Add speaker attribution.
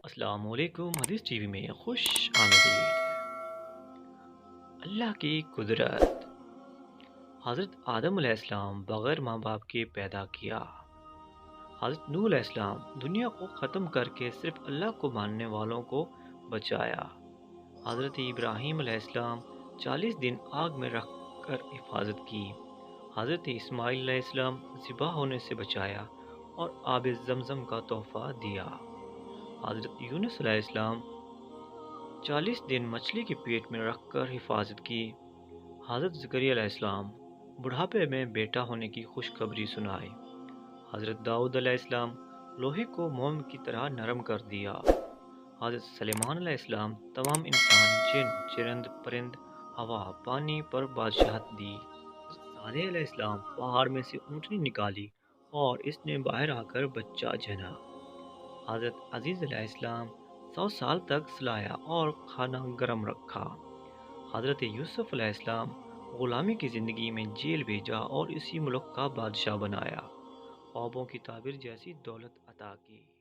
Speaker 1: السلام علیکم، حدیث ٹی وی میں خوش آمدید۔ اللہ کی قدرت۔ حضرت آدم علیہ السلام بغیر ماں باپ کے پیدا کیا۔ حضرت نوح علیہ السلام دنیا کو ختم کر کے صرف اللہ کو ماننے والوں کو بچایا۔ حضرت ابراہیم علیہ السلام 40 دن آگ میں رکھ کر حفاظت کی۔ حضرت اسماعیل علیہ السلام ذبح ہونے سے بچایا اور آب زمزم کا تحفہ دیا۔ حضرت یونس علیہ السلام 40 دن مچھلی کے پیٹ میں رکھ کر حفاظت کی۔ حضرت زکریا علیہ السلام بڑھاپے میں بیٹا ہونے کی خوشخبری سنائی۔ حضرت داؤد علیہ السلام لوہے کو موم کی طرح نرم کر دیا۔ حضرت سلیمان علیہ السلام تمام انسان، جن، چرند، پرند، ہوا، پانی پر بادشاہت دی۔ صالح علیہ السلام پہاڑ میں سے اونٹنی نکالی اور اس نے باہر آ کر بچہ جنا۔ حضرت عزیز علیہ السلام 100 سال تک سلایا اور کھانا گرم رکھا۔ حضرت یوسف علیہ السلام غلامی کی زندگی میں جیل بھیجا اور اسی ملک کا بادشاہ بنایا۔ خوابوں کی تعبیر جیسی دولت عطا کی۔